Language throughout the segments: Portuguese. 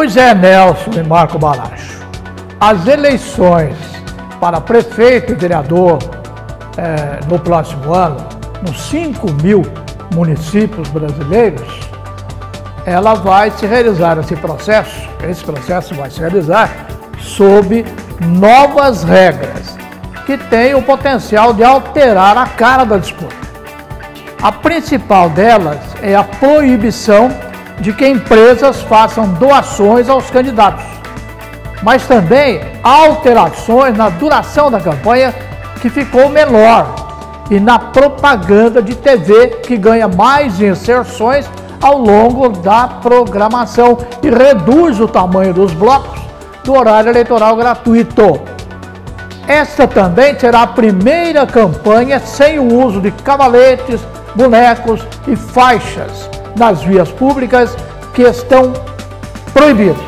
Pois é, Nelson e Marco Balacho. As eleições para prefeito e vereador no próximo ano, nos 5.000 municípios brasileiros, ela vai se realizar esse processo vai se realizar sob novas regras, que têm o potencial de alterar a cara da disputa. A principal delas é a proibição de que empresas façam doações aos candidatos, mas também alterações na duração da campanha, que ficou menor, e na propaganda de TV, que ganha mais inserções ao longo da programação e reduz o tamanho dos blocos do horário eleitoral gratuito. Esta também será a primeira campanha sem o uso de cavaletes, bonecos e faixas nas vias públicas, que estão proibidos.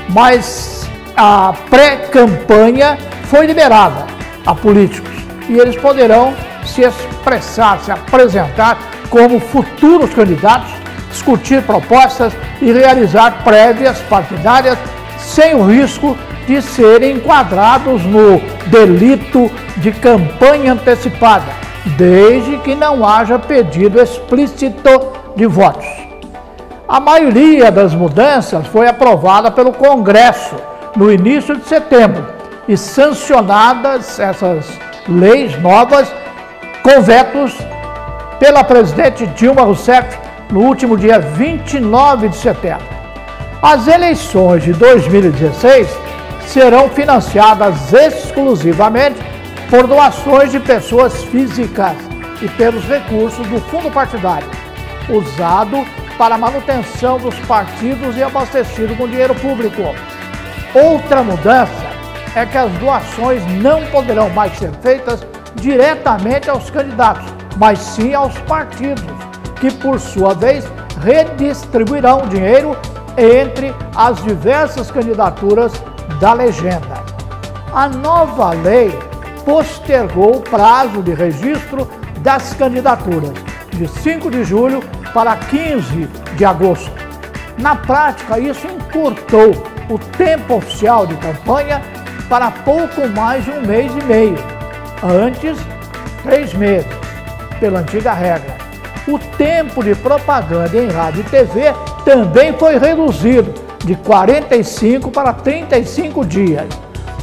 Mas a pré-campanha foi liberada a políticos e eles poderão se expressar, se apresentar como futuros candidatos, discutir propostas e realizar prévias partidárias sem o risco de serem enquadrados no delito de campanha antecipada, desde que não haja pedido explícito de votos. A maioria das mudanças foi aprovada pelo Congresso no início de setembro e sancionadas essas leis novas com vetos pela presidente Dilma Rousseff no último dia 29 de setembro. As eleições de 2016 serão financiadas exclusivamente por doações de pessoas físicas e pelos recursos do fundo partidário, usado para a manutenção dos partidos e abastecido com dinheiro público. Outra mudança é que as doações não poderão mais ser feitas diretamente aos candidatos, mas sim aos partidos, que por sua vez redistribuirão dinheiro entre as diversas candidaturas da legenda. A nova lei postergou o prazo de registro das candidaturas de 5 de julho para 15 de agosto. Na prática, isso encurtou o tempo oficial de campanha para pouco mais de 1 mês e meio, antes 3 meses, pela antiga regra. O tempo de propaganda em rádio e TV também foi reduzido de 45 para 35 dias.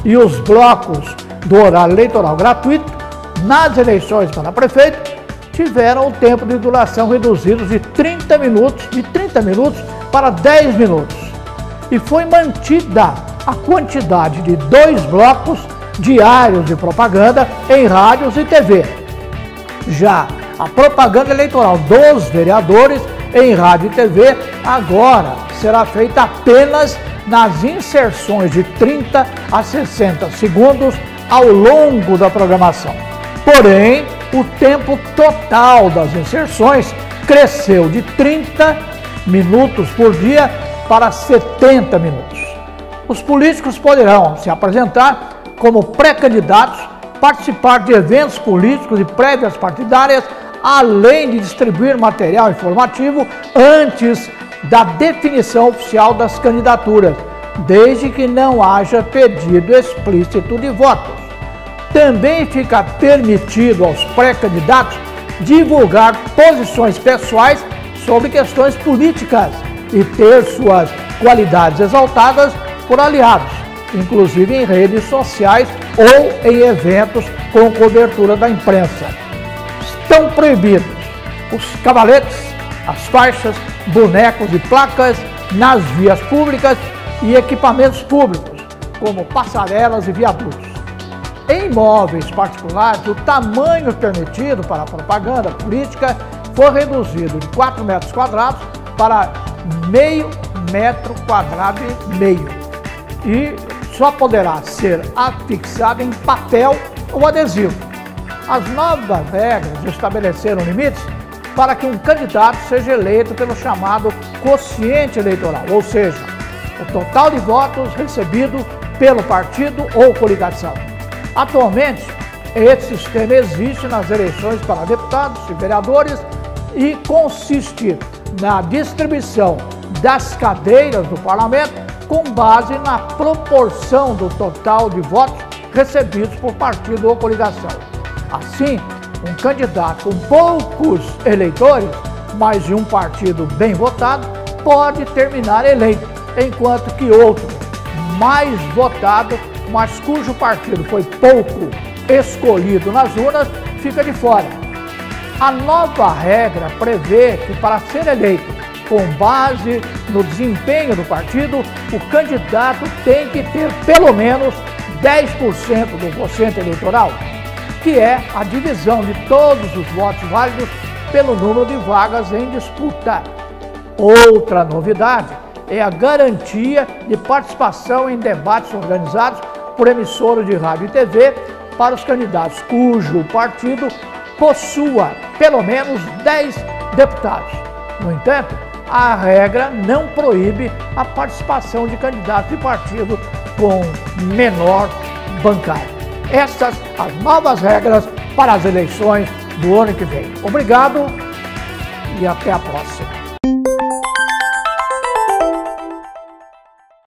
E os blocos do horário eleitoral gratuito nas eleições para prefeito tiveram o tempo de duração reduzido de 30 minutos para 10 minutos. E foi mantida a quantidade de 2 blocos diários de propaganda em rádios e TV. Já a propaganda eleitoral dos vereadores em rádio e TV agora será feita apenas nas inserções de 30 a 60 segundos ao longo da programação. Porém, o tempo total das inserções cresceu de 30 minutos por dia para 70 minutos. Os políticos poderão se apresentar como pré-candidatos, participar de eventos políticos e prévias partidárias, além de distribuir material informativo antes da definição oficial das candidaturas, desde que não haja pedido explícito de votos. Também fica permitido aos pré-candidatos divulgar posições pessoais sobre questões políticas e ter suas qualidades exaltadas por aliados, inclusive em redes sociais ou em eventos com cobertura da imprensa. Estão proibidos os cavaletes, as faixas, bonecos e placas nas vias públicas e equipamentos públicos, como passarelas e viadutos. Em imóveis particulares, o tamanho permitido para a propaganda política foi reduzido de 4 metros quadrados para meio metro quadrado e meio. E só poderá ser afixado em papel ou adesivo. As novas regras estabeleceram limites para que um candidato seja eleito pelo chamado quociente eleitoral, ou seja, o total de votos recebido pelo partido ou coligação. Atualmente, esse sistema existe nas eleições para deputados e vereadores e consiste na distribuição das cadeiras do parlamento com base na proporção do total de votos recebidos por partido ou coligação. Assim, um candidato com poucos eleitores, mas de um partido bem votado, pode terminar eleito, enquanto que outro mais votado, mas cujo partido foi pouco escolhido nas urnas, fica de fora. A nova regra prevê que, para ser eleito com base no desempenho do partido, o candidato tem que ter pelo menos 10% do quociente eleitoral, que é a divisão de todos os votos válidos pelo número de vagas em disputa. Outra novidade é a garantia de participação em debates organizados por emissoras de rádio e TV para os candidatos cujo partido possua pelo menos 10 deputados. No entanto, a regra não proíbe a participação de candidatos de partido com menor bancária. Essas as novas regras para as eleições do ano que vem. Obrigado e até a próxima.